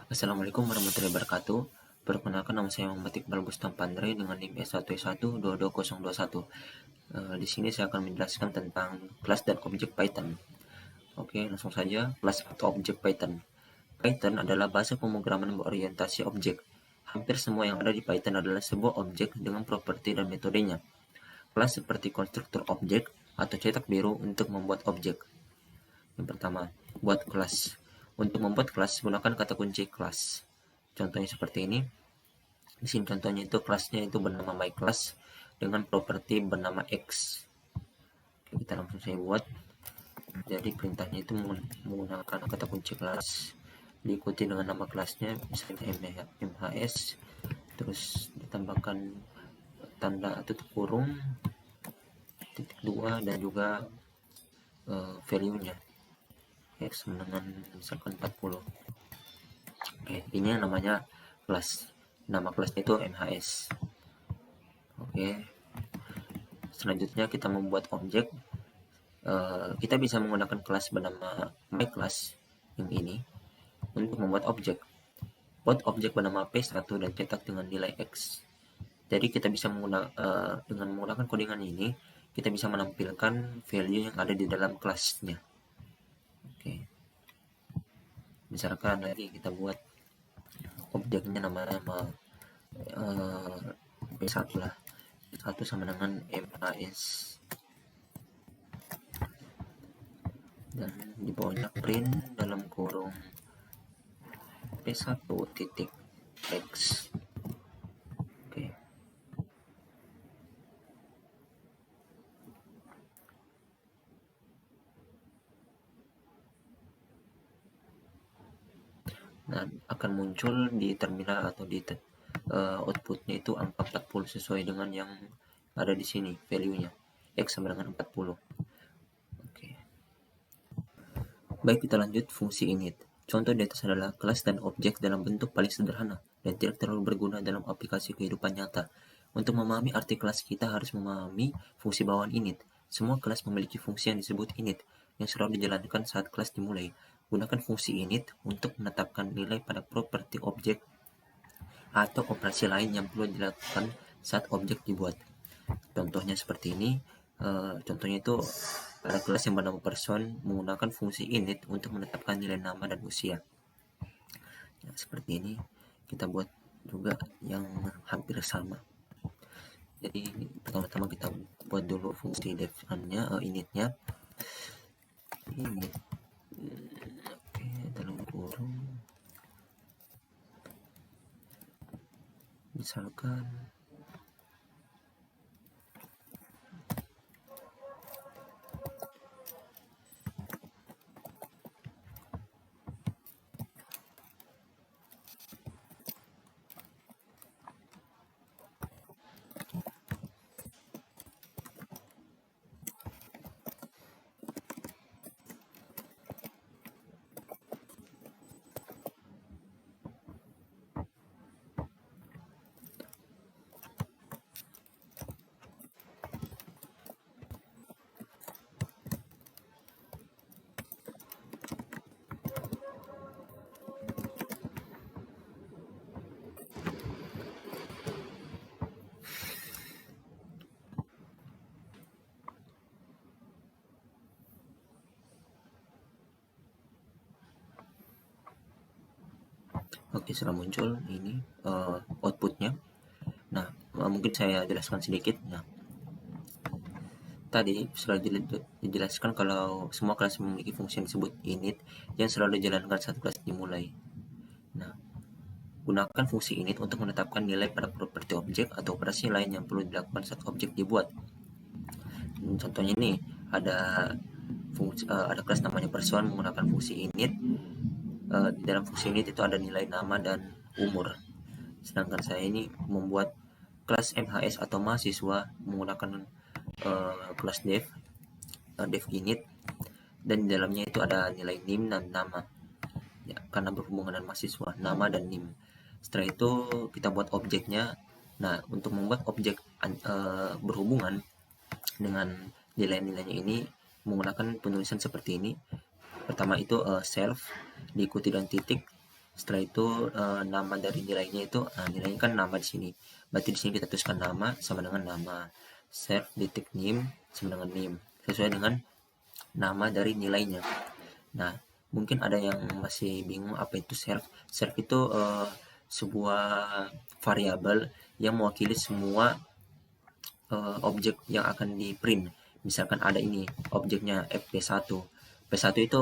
Assalamualaikum warahmatullahi wabarakatuh. Perkenalkan, nama saya Muhammad Iqbal Bustam Pandre dengan NIM S1122021. Di sini saya akan menjelaskan tentang kelas dan objek Python. Oke, langsung saja. Kelas atau objek Python. Python adalah bahasa pemrograman berorientasi objek. Hampir semua yang ada di Python adalah sebuah objek dengan properti dan metodenya. Kelas seperti konstruktor objek atau cetak biru untuk membuat objek. Yang pertama, buat kelas. Untuk membuat kelas, gunakan kata kunci kelas. Contohnya seperti ini. Di sini contohnya itu kelasnya itu bernama myClass dengan properti bernama X. Oke, kita langsung saya buat. Jadi perintahnya itu menggunakan kata kunci kelas, diikuti dengan nama kelasnya, misalnya MHS, terus ditambahkan tanda tutup kurung, titik 2, dan juga value-nya X dengan misalkan 40. Oke, ini namanya kelas. Nama kelasnya itu MHS. Oke, selanjutnya kita membuat objek. Kita bisa menggunakan kelas bernama myClass yang ini untuk membuat objek. Buat objek bernama P1 dan cetak dengan nilai X. Jadi kita bisa dengan menggunakan codingan ini, kita bisa menampilkan value yang ada di dalam kelasnya. Oke. Misalkan lagi kita buat objeknya nama P1 lah. P1 sama dengan MAS. Dan di bawahnya print dalam kurung P1 titik X. Oke. Nah, akan muncul di terminal atau di outputnya itu angka 40 sesuai dengan yang ada di sini value-nya. X sama dengan 40. Oke. Baik, kita lanjut fungsi init. Contoh di atas adalah kelas dan objek dalam bentuk paling sederhana dan tidak terlalu berguna dalam aplikasi kehidupan nyata. Untuk memahami arti kelas, kita harus memahami fungsi bawaan init. Semua kelas memiliki fungsi yang disebut init, yang selalu dijalankan saat kelas dimulai. Gunakan fungsi init untuk menetapkan nilai pada properti objek atau operasi lain yang perlu dilakukan saat objek dibuat. Contohnya seperti ini. Contohnya itu ada kelas yang bernama person menggunakan fungsi init untuk menetapkan nilai nama dan usia. Ya, seperti ini kita buat juga yang hampir sama. Jadi pertama-tama kita buat dulu fungsi definnya, initnya. Init. Oke, dalam kurung. Misalkan oke, sudah muncul ini outputnya. Nah, mungkin saya jelaskan sedikit. Nah, tadi sudah dijelaskan kalau semua kelas memiliki fungsi yang disebut init yang selalu dijalankan saat kelas dimulai. Nah, gunakan fungsi init untuk menetapkan nilai pada properti objek atau operasi lain yang perlu dilakukan saat objek dibuat. Contohnya ini ada kelas namanya person menggunakan fungsi init. Di dalam fungsi init itu ada nilai nama dan umur. Sedangkan saya ini membuat kelas MHS atau mahasiswa menggunakan kelas dev init, dan di dalamnya itu ada nilai NIM dan nama, ya, karena berhubungan dengan mahasiswa, nama dan NIM. Setelah itu kita buat objeknya. Nah, untuk membuat objek berhubungan dengan nilai-nilainya ini menggunakan penulisan seperti ini. Pertama itu self diikuti dengan titik, Setelah itu nama dari nilainya itu, nilainya kan nama di sini. Berarti di sini kita tuliskan nama sama dengan nama. Serve detik name sama dengan name sesuai dengan nama dari nilainya. Nah, mungkin ada yang masih bingung apa itu serve. Serve itu sebuah variabel yang mewakili semua objek yang akan di print. Misalkan ada ini objeknya fp1. P1 itu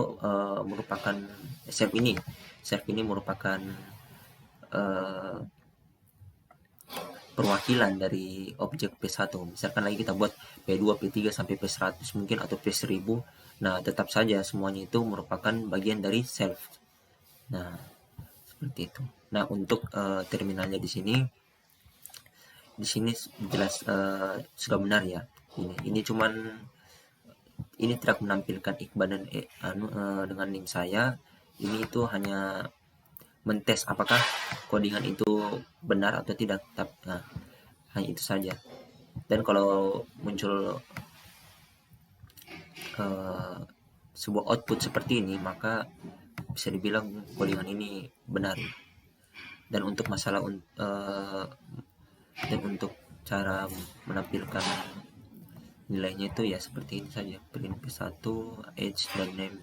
merupakan serve ini. Serve ini merupakan uh, perwakilan dari objek P1. Misalkan lagi kita buat P2, P3 sampai P100 mungkin atau P1000. Nah, tetap saja semuanya itu merupakan bagian dari self. Nah, seperti itu. Nah, untuk terminalnya di sini jelas sudah benar ya. Ini cuman ini tidak menampilkan Iqbal dan dengan link saya. Ini itu hanya mentes apakah codingan itu benar atau tidak. Nah, hanya itu saja. Dan kalau muncul sebuah output seperti ini, maka bisa dibilang codingan ini benar. Dan untuk masalah dan untuk cara menampilkan nilainya itu ya seperti ini saja, print P1, age dan name.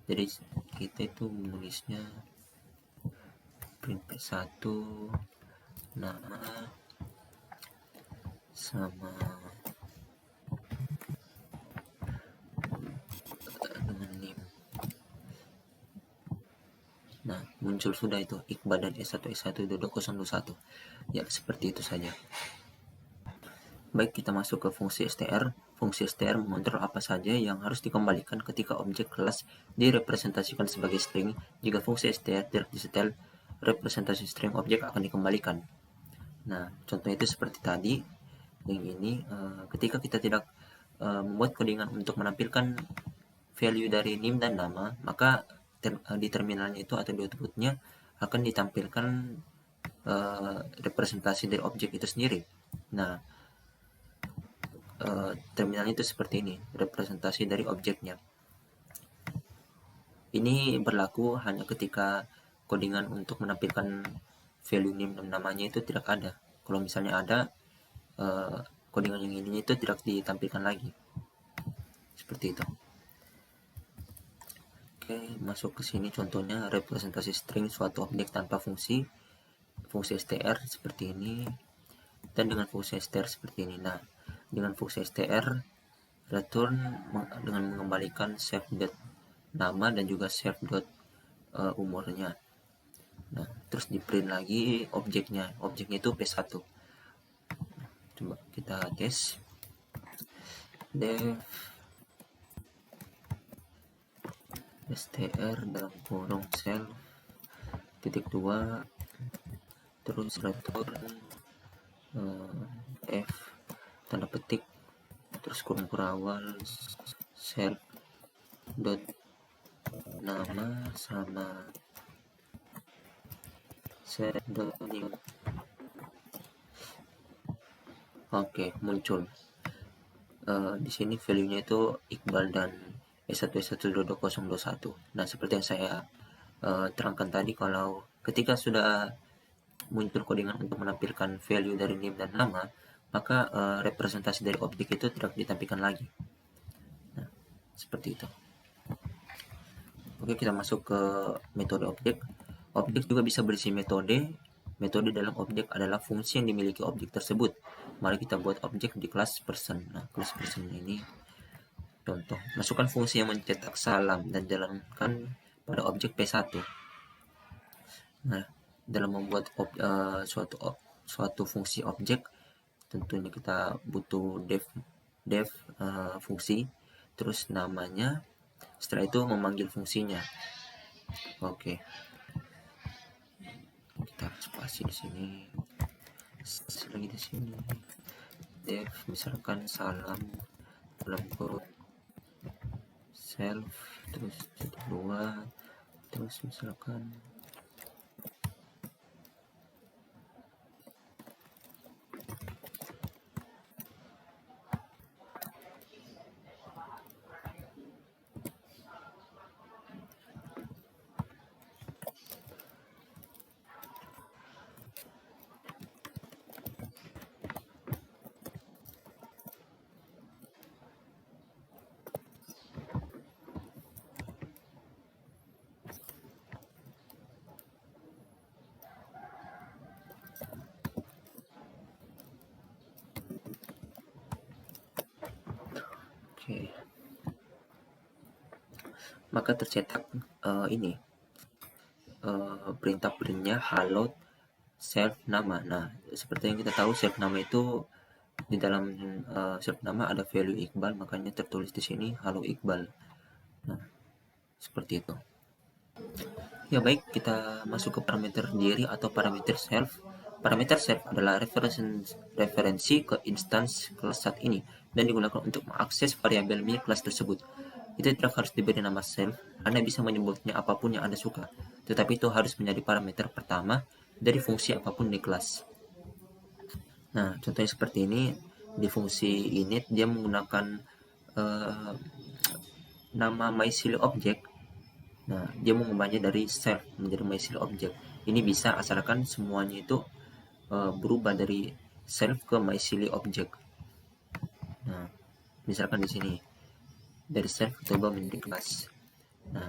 Jadi kita itu menulisnya print P1 nama sama dengan name. Nah, muncul sudah itu Iqbal dan S1 S1 021. Ya, seperti itu saja. Baik, kita masuk ke fungsi str. Fungsi str mengontrol apa saja yang harus dikembalikan ketika objek kelas direpresentasikan sebagai string. Jika fungsi str tidak disetel, representasi string objek akan dikembalikan. Nah, contohnya itu seperti tadi. Yang ini, ketika kita tidak membuat codingan untuk menampilkan value dari name dan nama, maka di terminalnya itu atau di outputnya akan ditampilkan representasi dari objek itu sendiri. Nah, terminal itu seperti ini, representasi dari objeknya. Ini berlaku hanya ketika codingan untuk menampilkan value name dan namanya itu tidak ada. Kalau misalnya ada, codingan yang ini itu tidak ditampilkan lagi. Seperti itu. Oke, masuk ke sini contohnya representasi string suatu objek tanpa fungsi str seperti ini, dan dengan fungsi str seperti ini. Nah, dengan fungsi str return dengan mengembalikan save dot nama dan juga save dot umurnya. Nah, terus di print lagi objeknya itu P1. Coba kita tes. Def str dalam kurung self titik 2 terus return f tanda petik terus kurung awal self dot nama sama self dot name. Oke, muncul di sini value-nya itu Iqbal dan S1S12221. Nah, seperti yang saya terangkan tadi, kalau ketika sudah muncul codingan untuk menampilkan value dari name dan nama, maka representasi dari objek itu tidak ditampilkan lagi. Nah, seperti itu. Oke, kita masuk ke metode objek. Objek juga bisa berisi metode. Metode dalam objek adalah fungsi yang dimiliki objek tersebut. Mari kita buat objek di kelas person. Nah, kelas person ini contoh. Masukkan fungsi yang mencetak salam dan jalankan pada objek P1. Nah, dalam membuat suatu fungsi objek, tentunya kita butuh def fungsi, terus namanya, setelah itu memanggil fungsinya. Oke. Kita spasi di sini. Lagi di sini. Def misalkan salam dalam kurung self terus jadi 2 terus misalkan maka tercetak ini perintah printnya hello self nama. Nah, seperti yang kita tahu self nama itu di dalam self nama ada value Iqbal, makanya tertulis di sini halo Iqbal. Nah, seperti itu. Ya baik, kita masuk ke parameter diri atau parameter self. Parameter self adalah referensi ke instance kelas saat ini dan digunakan untuk mengakses variabel milik kelas tersebut. Itu tidak harus diberi nama self, Anda bisa menyebutnya apapun yang Anda suka, tetapi itu harus menjadi parameter pertama dari fungsi apapun di kelas. Nah, contohnya seperti ini, di fungsi init dia menggunakan uh, nama mySillyObject. Nah, dia mengubahnya dari self menjadi mySillyObject. Ini bisa asalkan semuanya itu berubah dari self ke mySillyObject. Nah, misalkan di sini dari self kita ubah menjadi kelas. Nah,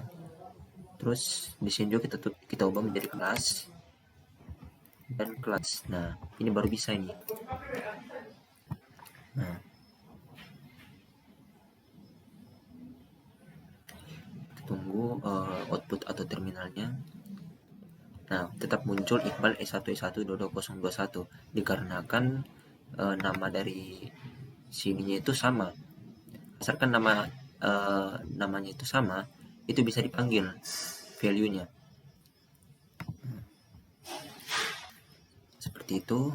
terus di sini juga kita ubah menjadi kelas dan kelas. Nah, ini baru bisa ini. Nah, kita tunggu output atau terminalnya. Nah, tetap muncul Iqbal E1E12221 dikarenakan nama dari CD-nya itu sama. Asalkan namanya itu sama, itu bisa dipanggil value-nya. Seperti itu.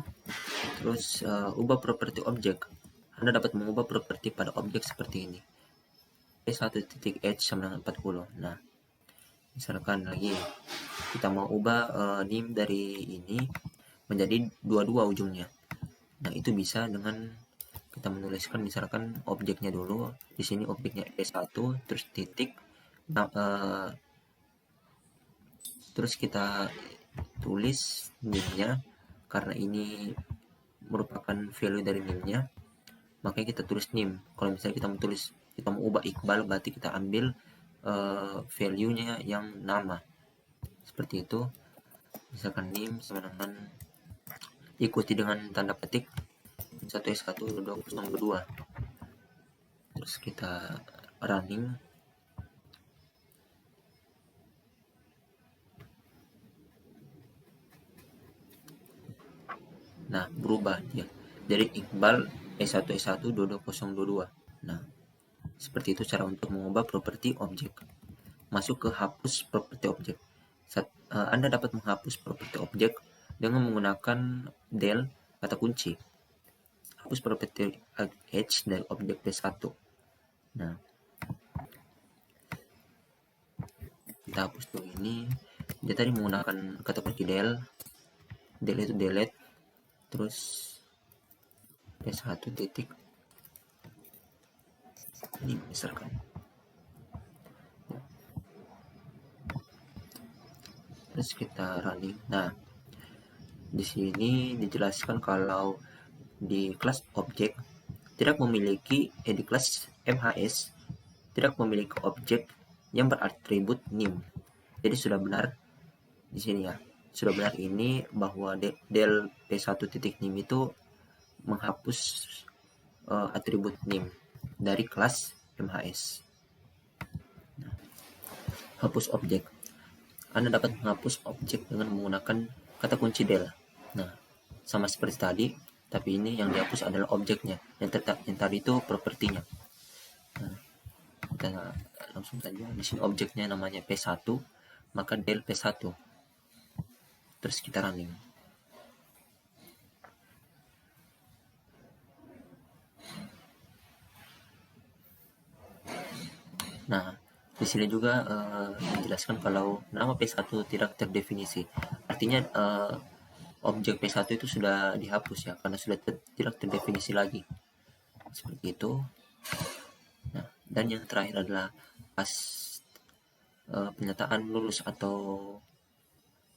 Terus ubah properti objek. Anda dapat mengubah properti pada objek seperti ini. E1.h sama dengan 40. Nah, misalkan lagi kita mau ubah nim dari ini menjadi 22 ujungnya. Nah, itu bisa dengan kita menuliskan misalkan objeknya dulu. Di sini objeknya E1 terus titik. Nah, terus kita tulis nimnya karena ini merupakan value dari nimnya, makanya kita tulis nim. Kalau misalnya kita mau ubah Iqbal, berarti kita ambil value-nya yang nama seperti itu. Misalkan nim sama dengan ikuti dengan tanda petik 1S12022. Terus kita running. Nah, berubah dia dari Iqbal E1E12222. Nah, seperti itu cara untuk mengubah properti objek. Masuk ke hapus properti objek. Anda dapat menghapus properti objek dengan menggunakan del kata kunci. Hapus properti h dari objek P1. Nah, kita hapus tuh ini. Dia tadi menggunakan kata kunci del itu delete, terus P1 titik ini misalkan. Terus kita running. Nah, di sini dijelaskan kalau di kelas objek tidak memiliki di kelas MHS tidak memiliki objek yang beratribut nim. Jadi sudah benar di sini ya. Sudah benar ini bahwa del P1.nim itu menghapus atribut nim dari kelas MHS. Nah, hapus objek. Anda dapat menghapus objek dengan menggunakan kata kunci del. Nah, sama seperti tadi, tapi ini yang dihapus adalah objeknya. Yang tadi itu propertinya. Nah, kita langsung saja. Di sini objeknya namanya P1, maka del P1. Terus kita running. Nah, di sini juga menjelaskan kalau nama P1 tidak terdefinisi. Artinya objek P1 itu sudah dihapus ya, karena sudah tidak terdefinisi lagi. Seperti itu. Nah, dan yang terakhir adalah pas pernyataan lulus atau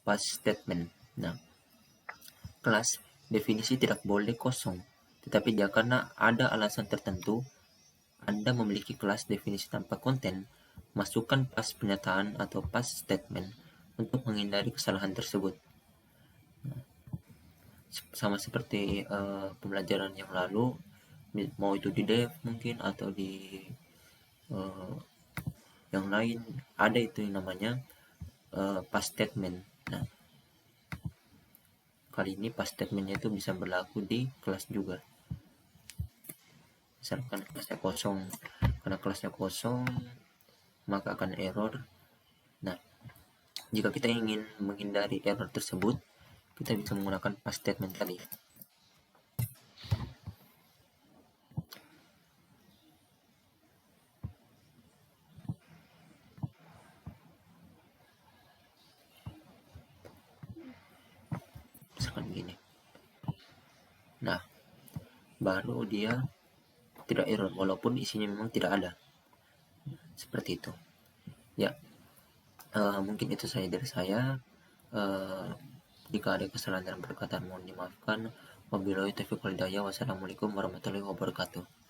pass statement. Nah, kelas definisi tidak boleh kosong, tetapi karena ada alasan tertentu Anda memiliki kelas definisi tanpa konten, masukkan pas pernyataan atau pas statement untuk menghindari kesalahan tersebut. Nah, sama seperti pembelajaran yang lalu, mau itu di dev mungkin atau di Yang lain ada itu yang namanya past statement. Nah, kali ini past statementnya itu bisa berlaku di kelas juga. Misalkan kelasnya kosong, karena kelasnya kosong maka akan error. Nah, jika kita ingin menghindari error tersebut, kita bisa menggunakan past statement tadi. Misalkan gini. Nah, baru dia tidak error walaupun isinya memang tidak ada. Seperti itu. Ya, mungkin itu saja dari saya. Jika ada kesalahan dalam perkataan mohon dimaafkan. Wabillahi taufiq wal hidayah. Wassalamualaikum warahmatullahi wabarakatuh.